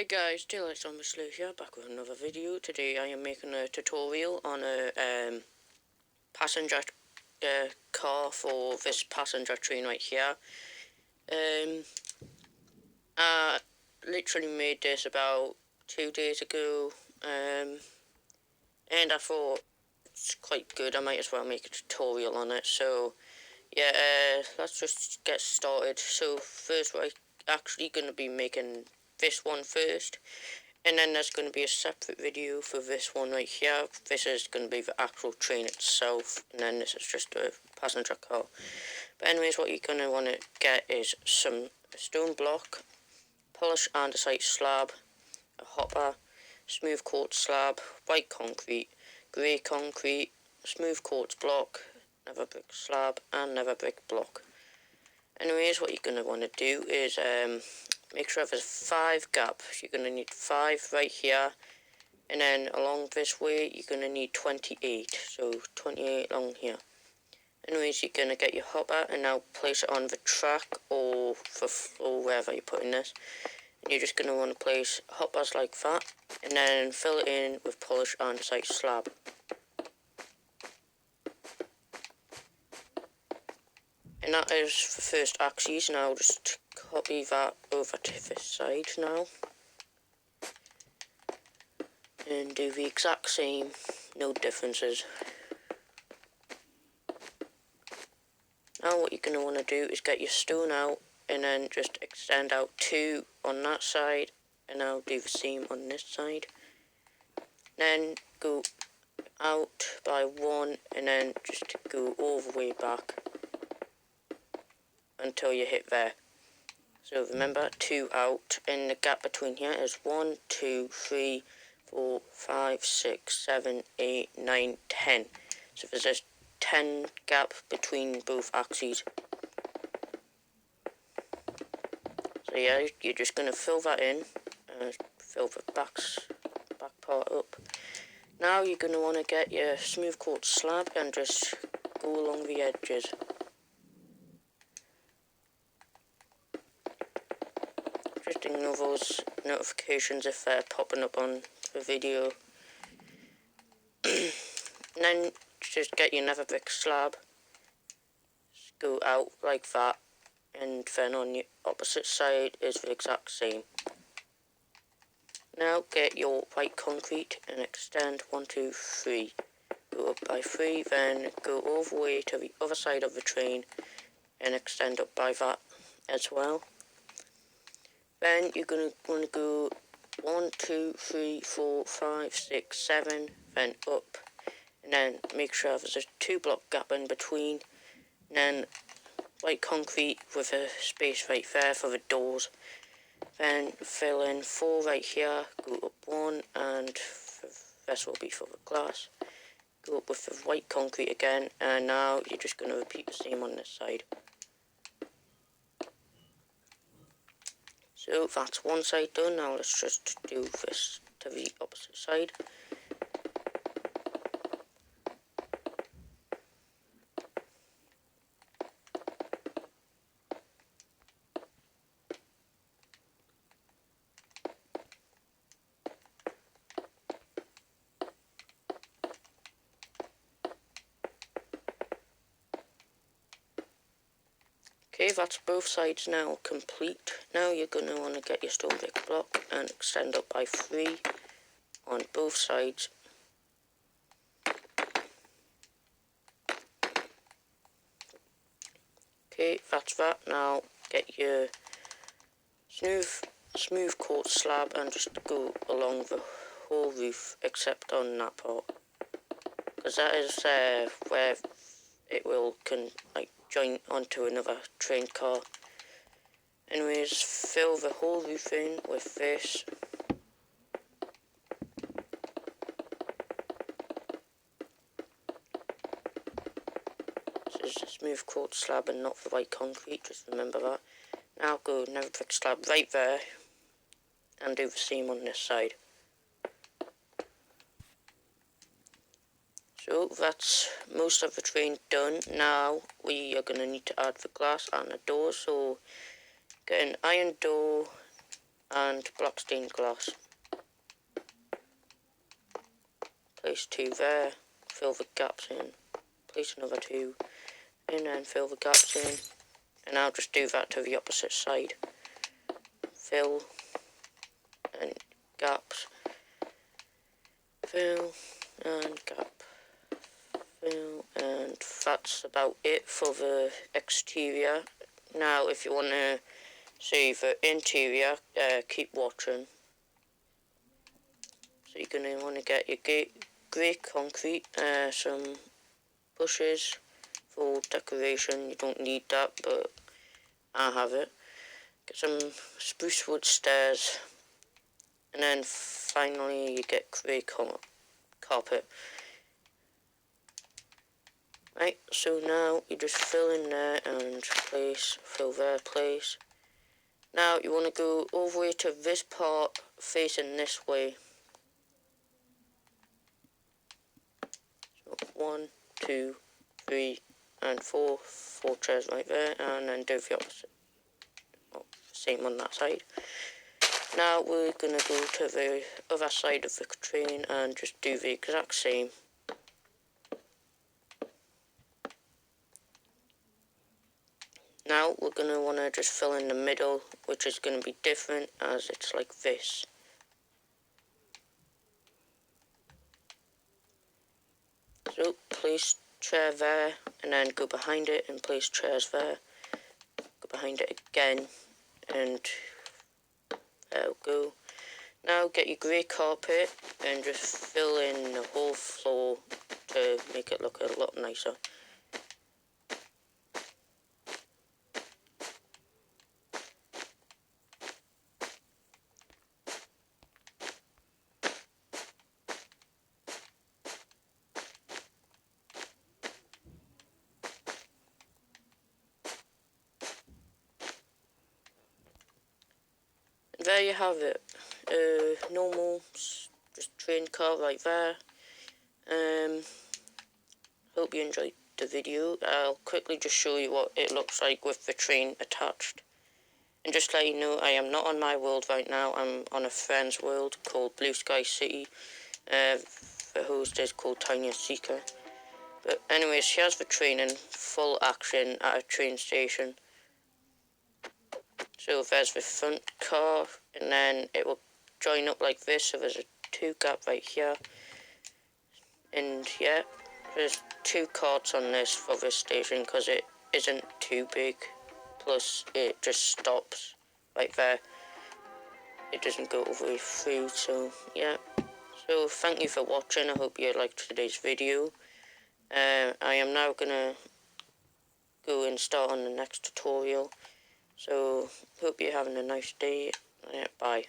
Hey guys, Daylight Zombie Sleuth here, back with another video. Today I am making a tutorial on a passenger car for this passenger train right here. I literally made this about 2 days ago, and I thought it's quite good. I might as well make a tutorial on it. So yeah, let's just get started. So first we're actually going to be making this one first. And then there's going to be a separate video for this one right here. This is going to be the actual train itself. And then this is just a passenger car. But anyways, what you're going to want to get is some stone block, polished andesite slab, a hopper, smooth quartz slab, white concrete, grey concrete, smooth quartz block, nether brick slab, and nether brick block. Anyways, what you're going to want to do is make sure there's 5 gaps. You're going to need 5 right here. And then along this way, you're going to need 28. So 28 along here. Anyways, you're going to get your hopper and now place it on the track or the floor, wherever you're putting this. And you're just going to want to place hoppers like that. And then fill it in with polished andesite slab. And that is the first axis. Now just copy that over to this side now. And do the exact same, no differences. Now what you're going to want to do is get your stone out and then just extend out 2 on that side. And now do the same on this side. Then go out by 1 and then just go all the way back until you hit there. So remember, 2 out, and the gap between here is 1, 2, 3, 4, 5, 6, 7, 8, 9, 10. So there's a 10 gap between both axes. So yeah, you're just going to fill that in, fill the back part up. Now you're going to want to get your smooth quartz slab and just go along the edges. Just ignore those notifications if they're popping up on the video. And then just get your nether brick slab, just go out like that, and then on the opposite side is the exact same. Now get your white concrete and extend 1, 2, 3. Go up by 3, then go all the way to the other side of the train and extend up by that as well. Then you're going to want to go 1, 2, 3, 4, 5, 6, 7, then up. And then make sure there's a 2 block gap in between. And then white concrete with a space right there for the doors. Then fill in 4 right here, go up 1, and this will be for the glass. Go up with the white concrete again, and now you're just going to repeat the same on this side. So that's one side done. Now let's just do this to the opposite side. Okay, that's both sides now complete. Now you're going to want to get your stone brick block and extend up by 3 on both sides. Okay, that's that. Now get your smooth quartz slab and just go along the whole roof except on that part. Because that is where it will join onto another train car. Anyways, fill the whole roof in with this. This is a smooth quartz slab and not the white concrete, just remember that. Now go nether brick slab right there and do the same on this side. So that's most of the train done. Now we are going to need to add the glass and the door. So get an iron door and black stained glass. Place 2 there, fill the gaps in, place another 2, and then fill the gaps in, and I'll just do that to the opposite side. Fill, and gaps, fill, and gap, fill, and that's about it for the exterior. Now if you want to see the interior, keep watching. So you're going to want to get your grey concrete, some bushes for decoration. You don't need that, but I have it. Get some spruce wood stairs, and then finally you get grey carpet. Right, so now you just fill in there and place, fill there, place. Now you want to go all the way to this part facing this way. So 1, 2, 3, and 4 chairs right there, and then do the opposite. Same on that side. Now we're going to go to the other side of the train and just do the exact same. Now we're going to want to just fill in the middle, which is going to be different as it's like this. So place chair there, and then go behind it and place chairs there. Go behind it again, and there we go. Now get your grey carpet and just fill in the whole floor to make it look a lot nicer. There you have it. Normal, just train car right there. Hope you enjoyed the video. I'll quickly just show you what it looks like with the train attached. And just let you know, I am not on my world right now. I'm on a friend's world called Blue Sky City. The host is called Tanya Seeker. But anyways, here's the train in full action at a train station. So there's the front car, and then it will join up like this. So there's a 2 gap right here. And yeah, there's 2 carts on this for this station because it isn't too big. Plus it just stops right there. It doesn't go all the way through, so yeah. So thank you for watching. I hope you liked today's video. I am now gonna go and start on the next tutorial. So hope you're having a nice day. Bye.